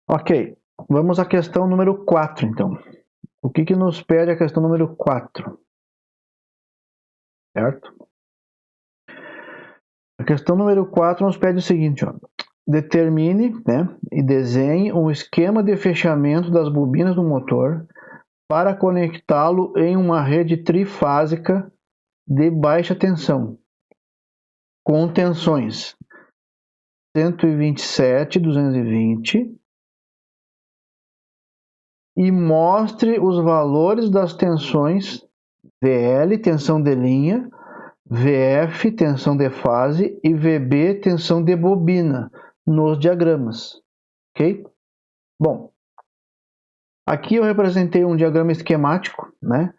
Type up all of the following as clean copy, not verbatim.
Ok, vamos à questão número 4, então. O que nos pede a questão número 4? Certo? A questão número 4 nos pede o seguinte, ó. Determine, né, e desenhe um esquema de fechamento das bobinas do motor para conectá-lo em uma rede trifásica de baixa tensão, com tensões 127, 220, e mostre os valores das tensões VL, tensão de linha, VF, tensão de fase, e VB, tensão de bobina, nos diagramas. Ok? Bom, aqui eu representei um diagrama esquemático, né?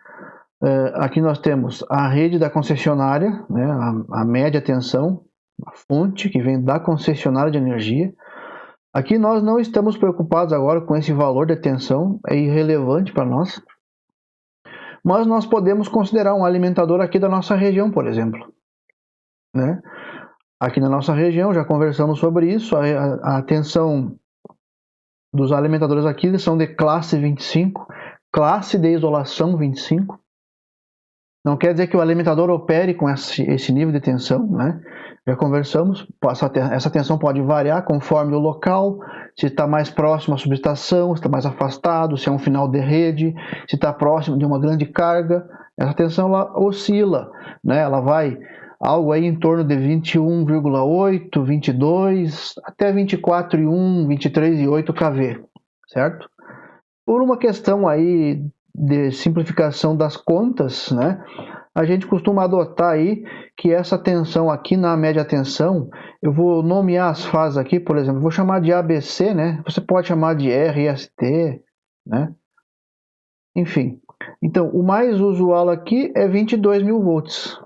Aqui nós temos a rede da concessionária, né? a média tensão, a fonte que vem da concessionária de energia. Aqui nós não estamos preocupados agora com esse valor de tensão, é irrelevante para nós. Mas nós podemos considerar um alimentador aqui da nossa região, por exemplo. Né? Aqui na nossa região, já conversamos sobre isso, a tensão dos alimentadores aqui eles são de classe 25, classe de isolação 25. Não quer dizer que o alimentador opere com esse nível de tensão, né? Já conversamos, essa tensão pode variar conforme o local, se está mais próximo à subestação, se está mais afastado, se é um final de rede, se está próximo de uma grande carga. Essa tensão ela oscila, né? Ela vai algo aí em torno de 21,8, 22, até 24,1, 23,8 kV, certo? Por uma questão aí de simplificação das contas, né? A gente costuma adotar aí que essa tensão aqui na média tensão, eu vou nomear as fases aqui, por exemplo, vou chamar de ABC, né? Você pode chamar de RST, né? Enfim, então o mais usual aqui é 22.000 volts.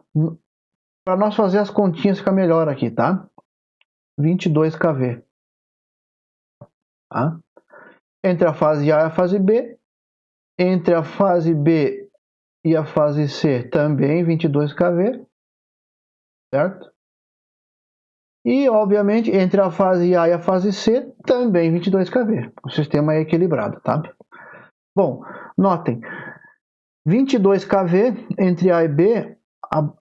Para nós fazer as continhas fica melhor aqui, tá? 22 kV. Tá? Entre a fase A e a fase B, entre a fase B e a fase C também 22 kV, certo? E, obviamente, entre a fase A e a fase C, também 22 kV. O sistema é equilibrado, tá? Bom, notem, 22 kV entre A e B,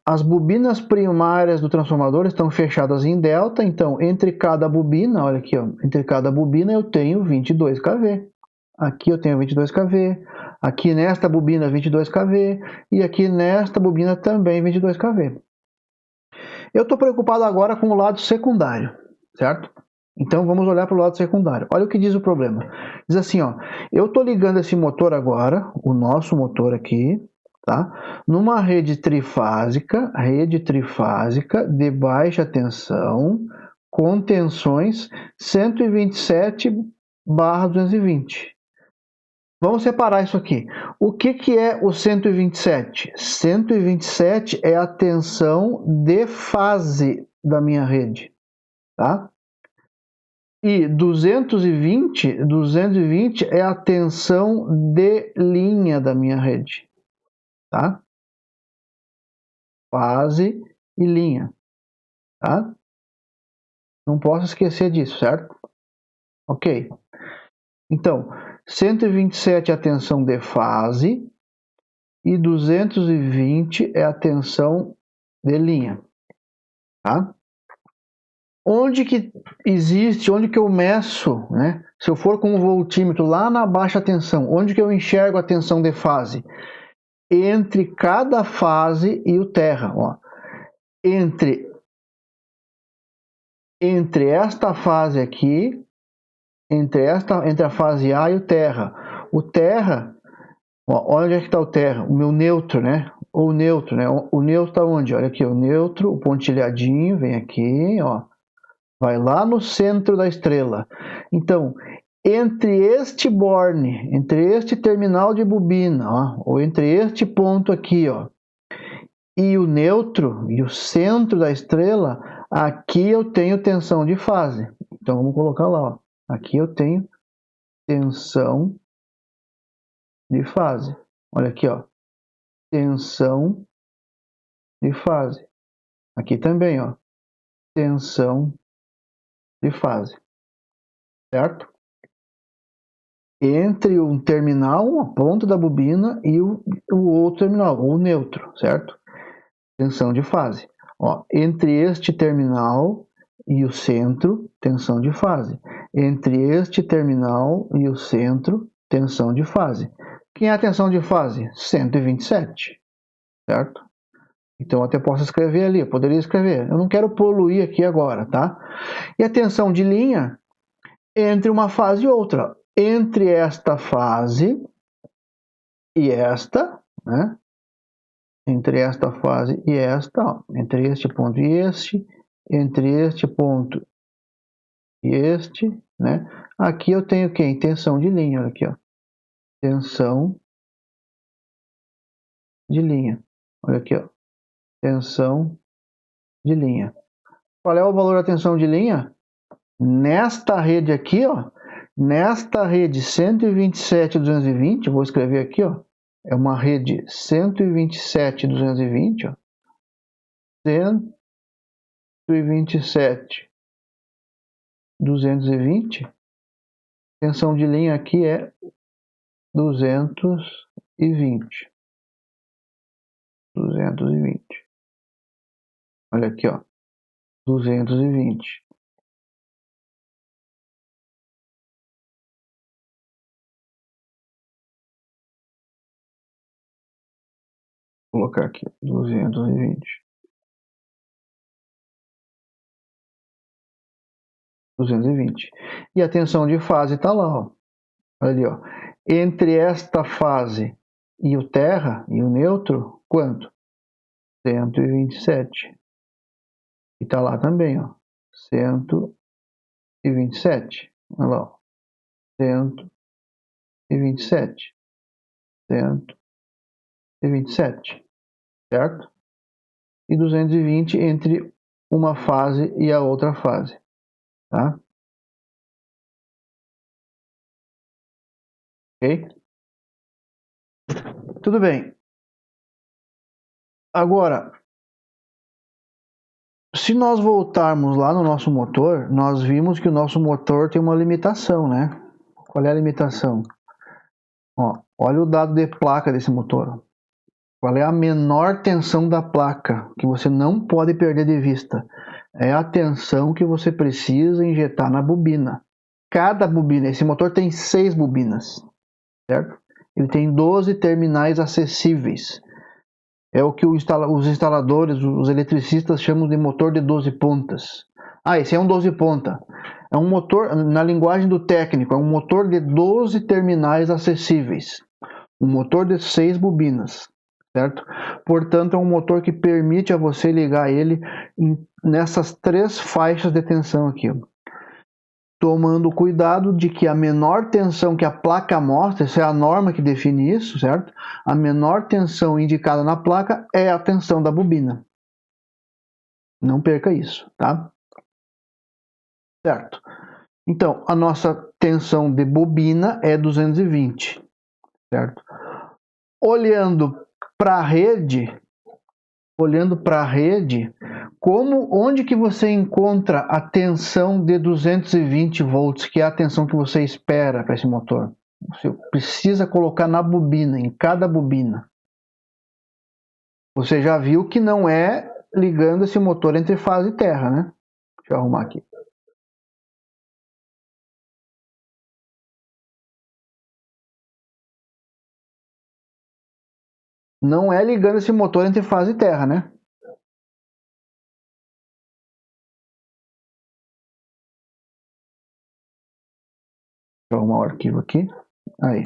as bobinas primárias do transformador estão fechadas em delta, então, entre cada bobina, olha aqui, ó, entre cada bobina eu tenho 22 kV. Aqui eu tenho 22 kV, aqui nesta bobina 22 kV, e aqui nesta bobina também 22 kV. Eu estou preocupado agora com o lado secundário, certo? Então vamos olhar para o lado secundário. Olha o que diz o problema. Diz assim, ó, eu estou ligando esse motor agora, o nosso motor aqui, tá? Numa rede trifásica de baixa tensão, com tensões 127/220. Vamos separar isso aqui. O que é o 127? 127 é a tensão de fase da minha rede, tá? E 220 é a tensão de linha da minha rede, tá? Fase e linha, tá? Não posso esquecer disso, certo? Ok. Então, 127 é a tensão de fase e 220 é a tensão de linha, tá? Onde que existe, onde que eu meço, né? Se eu for com um voltímetro lá na baixa tensão, onde que eu enxergo a tensão de fase? Entre cada fase e o terra, ó. Entre esta fase aqui, entre a fase A e o terra. O terra, ó, onde é que está o terra? O meu neutro, né? O neutro, né? O neutro está onde? Olha aqui, o neutro, o pontilhadinho, vem aqui, ó. Vai lá no centro da estrela. Então, entre este borne, entre este terminal de bobina, ó, ou entre este ponto aqui, ó, e o neutro, e o centro da estrela, aqui eu tenho tensão de fase. Então, vamos colocar lá, ó. Aqui eu tenho tensão de fase. Olha aqui, ó. Tensão de fase. Aqui também, ó. Tensão de fase. Certo? entre um terminal, uma ponta da bobina, e o outro terminal, o neutro, certo? Tensão de fase. Ó, entre este terminal e o centro, tensão de fase. Entre este terminal e o centro, tensão de fase. Quem é a tensão de fase? 127, certo? Então, eu até posso escrever ali, eu poderia escrever. Eu não quero poluir aqui agora, tá? E a tensão de linha entre uma fase e outra. Entre esta fase e esta, né? Entre esta fase e esta, ó, entre este ponto e este, entre este ponto e este, né? Aqui eu tenho quem? Tensão de linha, olha aqui, ó. Tensão de linha. Olha aqui, ó. Tensão de linha. Qual é o valor da tensão de linha? Nesta rede aqui, ó, nesta rede 127.220, vou escrever aqui, ó, é uma rede 127.220, ó, 127.220, tensão de linha aqui é 220. 220. Olha aqui, ó, 220. Vou colocar aqui, 220. 220. E a tensão de fase está lá, ó. Olha ali, ó. Entre esta fase e o terra, e o neutro, quanto? 127. E está lá também, ó. 127. Olha lá, ó. 127. 127. Certo? E 220 entre uma fase e a outra fase. Tá? Ok? Tudo bem. Agora, se nós voltarmos lá no nosso motor, nós vimos que o nosso motor tem uma limitação, né? Qual é a limitação? Ó, olha o dado de placa desse motor. Qual é a menor tensão da placa que você não pode perder de vista? É a tensão que você precisa injetar na bobina. Cada bobina, esse motor tem 6 bobinas, certo? Ele tem 12 terminais acessíveis. É o que os instaladores, os eletricistas chamam de motor de 12 pontas. Ah, esse é um 12 ponta. É um motor, na linguagem do técnico, é um motor de 12 terminais acessíveis. Um motor de 6 bobinas, certo? Portanto, é um motor que permite a você ligar ele nessas 3 faixas de tensão aqui. Tomando cuidado de que a menor tensão que a placa mostra, essa é a norma que define isso, certo? A menor tensão indicada na placa é a tensão da bobina. Não perca isso, tá? Certo. Então, a nossa tensão de bobina é 220, certo? Olhando para a rede, onde que você encontra a tensão de 220 volts, que é a tensão que você espera para esse motor? Você precisa colocar na bobina, em cada bobina. Você já viu que não é ligando esse motor entre fase e terra, né? Deixa eu arrumar aqui. Não é ligando esse motor entre fase e terra, né? Deixa eu arrumar o arquivo aqui. Aí.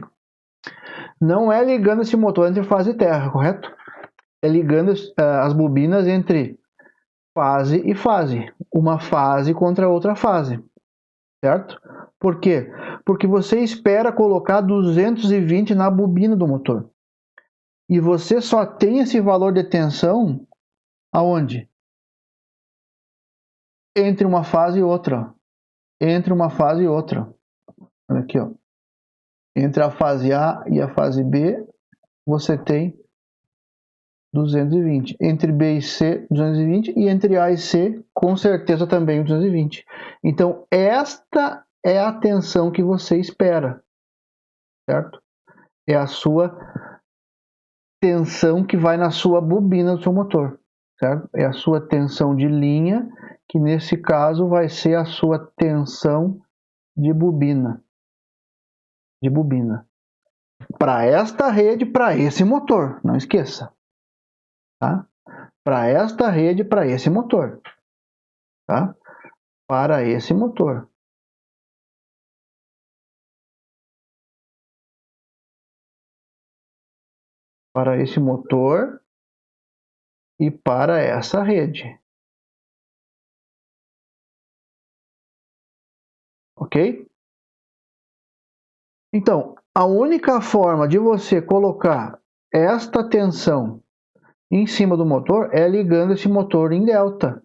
Não é ligando esse motor entre fase e terra, correto? É ligando as bobinas entre fase e fase. Uma fase contra outra fase. Certo? Por quê? Porque você espera colocar 220 na bobina do motor. E você só tem esse valor de tensão aonde? Entre uma fase e outra. Entre uma fase e outra. Olha aqui, ó. Entre a fase A e a fase B, você tem 220. Entre B e C, 220. E entre A e C, com certeza também 220. Então, esta é a tensão que você espera. certo? É a sua tensão que vai na sua bobina do seu motor, certo? É a sua tensão de linha, que nesse caso vai ser a sua tensão de bobina. Para esta rede, para esse motor, não esqueça, tá? Para esta rede, para esse motor, tá? Para esse motor. Para esse motor e para essa rede. Ok? Então, a única forma de você colocar esta tensão em cima do motor é ligando esse motor em delta.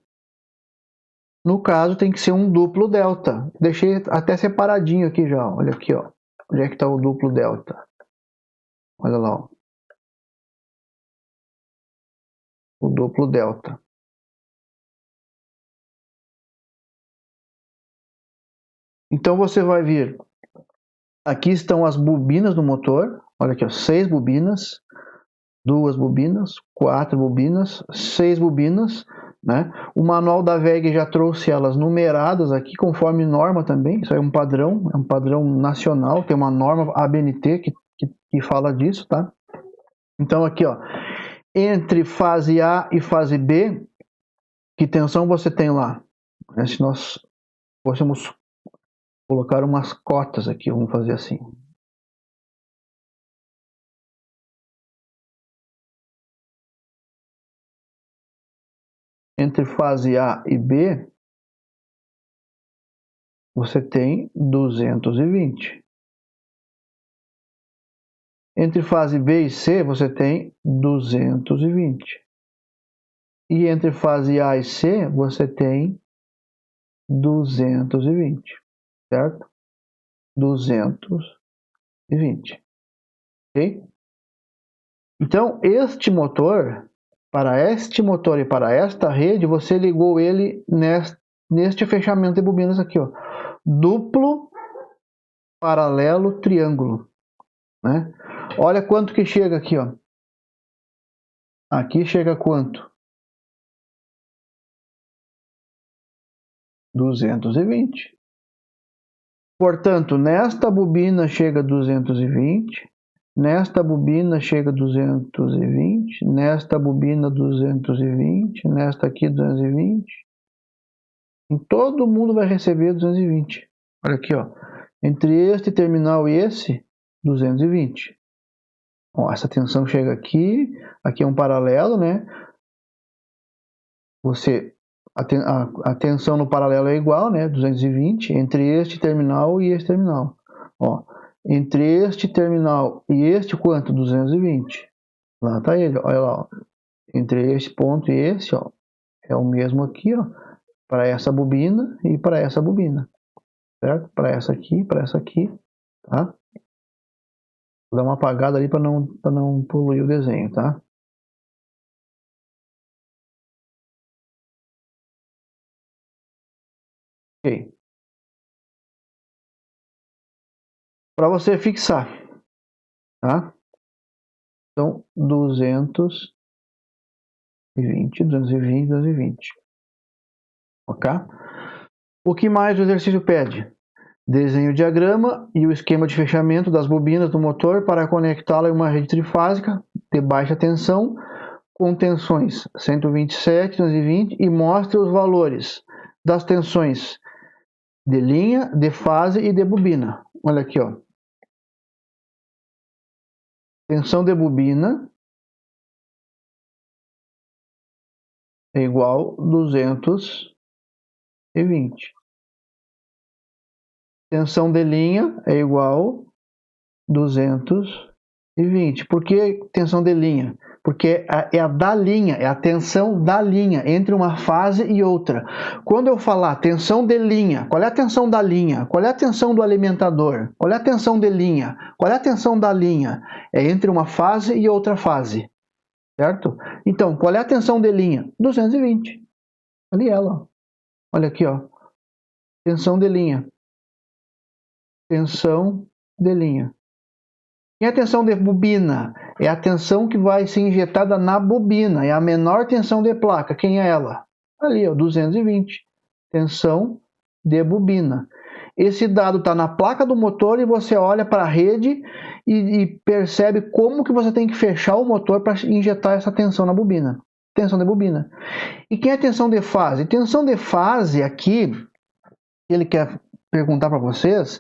No caso, tem que ser um duplo delta. Deixei até separadinho aqui já. Olha aqui, ó. Onde é que está o duplo delta? Olha lá, ó. O duplo delta. Então você vai vir. Aqui estão as bobinas do motor. Olha aqui, ó, 6 bobinas, 2 bobinas, 4 bobinas, 6 bobinas, né? O manual da WEG já trouxe elas numeradas aqui, conforme norma também. Isso aí é um padrão nacional, tem uma norma ABNT que fala disso, tá? Então aqui, ó, entre fase A e fase B, que tensão você tem lá? Se nós fôssemos colocar umas cotas aqui, vamos fazer assim. Entre fase A e B, você tem 220. Entre fase B e C, você tem 220. E entre fase A e C, você tem 220, certo? 220. Ok? Então, para este motor e para esta rede, você ligou ele neste fechamento de bobinas aqui, ó. Duplo, paralelo, triângulo, né? Olha quanto que chega aqui, ó. Aqui chega quanto? 220. Portanto, nesta bobina chega 220, nesta bobina chega 220, nesta bobina 220, nesta aqui 220. Em todo mundo vai receber 220. Olha aqui, ó. Entre este terminal e esse, 220. Ó, essa tensão chega aqui, aqui é um paralelo, né? A tensão no paralelo é igual, né? 220 entre este terminal e este terminal. Ó, entre este terminal e este, quanto? 220. Lá tá ele, olha lá. Ó. Entre este ponto e esse, ó, é o mesmo aqui, ó, para essa bobina e para essa bobina, certo? Para essa aqui, tá? Vou dar uma apagada ali para não poluir o desenho, tá? Ok. Para você fixar, tá? Então, 220. Ok? O que mais o exercício pede? Desenhe o diagrama e o esquema de fechamento das bobinas do motor para conectá-la em uma rede trifásica de baixa tensão com tensões 127, 220 e mostre os valores das tensões de linha, de fase e de bobina. Olha aqui, ó. Tensão de bobina é igual 220. Tensão de linha é igual 220. Por que tensão de linha? Porque é a da linha, é a tensão da linha entre uma fase e outra. Quando eu falar tensão de linha, qual é a tensão da linha? Qual é a tensão do alimentador? Qual é a tensão de linha? Qual é a tensão da linha? É entre uma fase e outra fase, certo? Então, qual é a tensão de linha? 220. Ali ela, ó. Olha aqui, ó. Tensão de linha. Tensão de linha. E a tensão de bobina é a tensão que vai ser injetada na bobina, é a menor tensão de placa. Quem é ela? Ali, ó, 220. Tensão de bobina. Esse dado está na placa do motor e você olha para a rede e percebe como que você tem que fechar o motor para injetar essa tensão na bobina. Tensão de bobina. E quem é tensão de fase? Tensão de fase aqui, ele quer perguntar para vocês,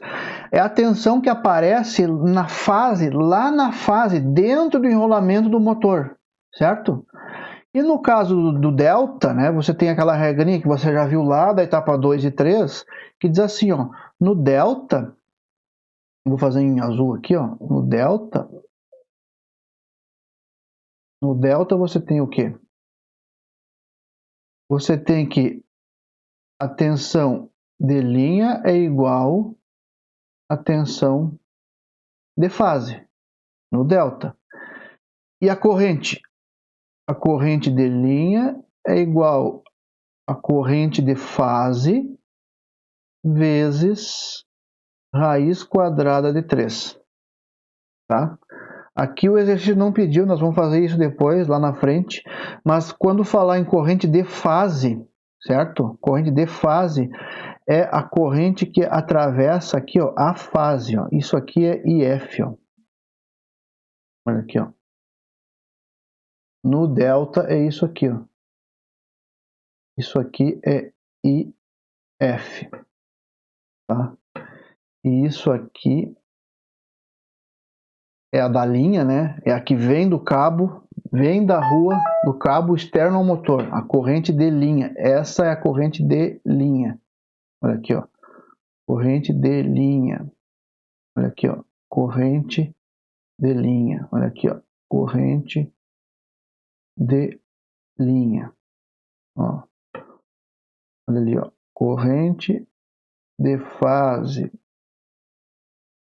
é a tensão que aparece na fase, lá na fase, dentro do enrolamento do motor, certo? E no caso do delta, né, você tem aquela regrinha que você já viu lá da etapa 2 e 3, que diz assim, ó, no delta, vou fazer em azul aqui, ó, no delta você tem o quê? Você tem que a tensão de linha é igual à tensão de fase, no delta. E a corrente? A corrente de linha é igual à corrente de fase vezes raiz quadrada de 3. Tá? Aqui o exercício não pediu, nós vamos fazer isso depois, lá na frente. Mas quando falar em corrente de fase, certo? Corrente de fase é a corrente que atravessa aqui, ó, a fase. Ó. Isso aqui é IF. Ó. Olha aqui, ó. No delta é isso aqui, ó. Isso aqui é IF, tá? E isso aqui é a da linha, né? É a que vem do cabo, vem da rua, do cabo externo ao motor. A corrente de linha. Essa é a corrente de linha. Olha aqui, ó. Corrente de linha. Olha aqui, ó. Corrente de linha. Olha aqui, ó. Corrente de linha. Ó. Olha ali, ó. Corrente de fase.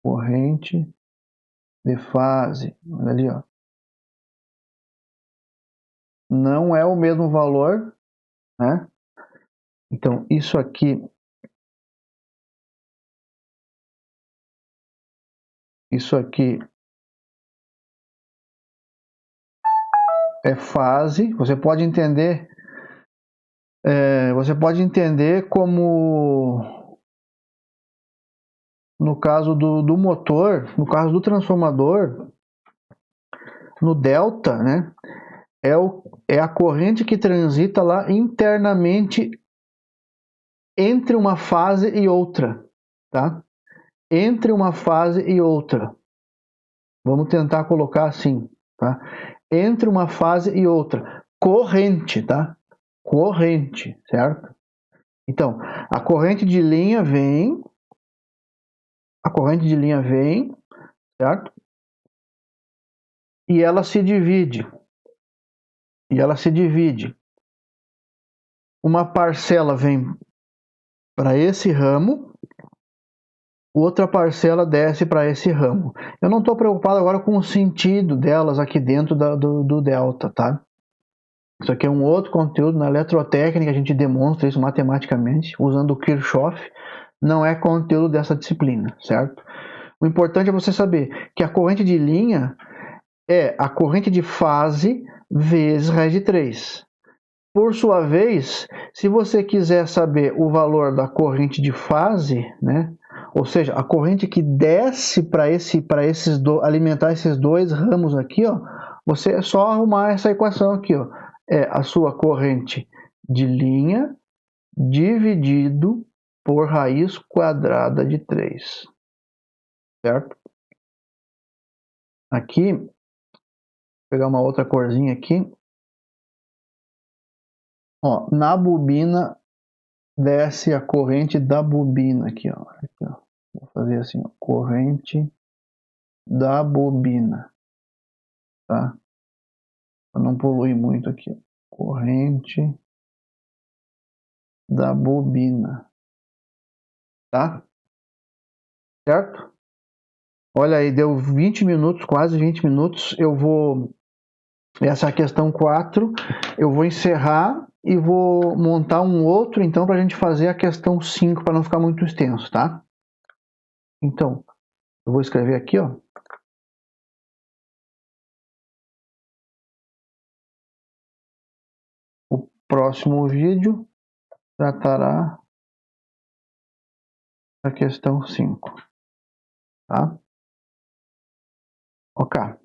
Corrente de fase. Olha ali, ó. Não é o mesmo valor, né? Então, isso aqui é fase. Você pode entender como no caso do motor, no caso do transformador, no delta, né? É a corrente que transita lá internamente entre uma fase e outra, tá? Entre uma fase e outra. Vamos tentar colocar assim, tá? Entre uma fase e outra. Corrente, tá? Corrente, certo? Então, a corrente de linha vem, certo? E ela se divide. Uma parcela vem para esse ramo, outra parcela desce para esse ramo. Eu não estou preocupado agora com o sentido delas aqui dentro do delta, tá? Isso aqui é um outro conteúdo. Na eletrotécnica a gente demonstra isso matematicamente, usando o Kirchhoff. Não é conteúdo dessa disciplina, certo? O importante é você saber que a corrente de linha é a corrente de fase vezes raiz de 3. Por sua vez, se você quiser saber o valor da corrente de fase, né? Ou seja, a corrente que desce para alimentar esses dois ramos aqui, ó, você é só arrumar essa equação aqui, ó. É a sua corrente de linha dividido por raiz quadrada de 3. Certo? Aqui, vou pegar uma outra corzinha aqui. Ó, na bobina desce a corrente da bobina aqui, ó. Aqui, ó. Vou fazer assim, ó. Corrente da bobina, tá? Para não poluir muito aqui, ó. Corrente da bobina, tá? Certo? Olha aí, deu 20 minutos, quase 20 minutos. Essa é a questão 4. Eu vou encerrar e vou montar um outro, então, para a gente fazer a questão 5, para não ficar muito extenso, tá? Então, eu vou escrever aqui, ó. próximo vídeo tratará a questão 5. Tá? Ok.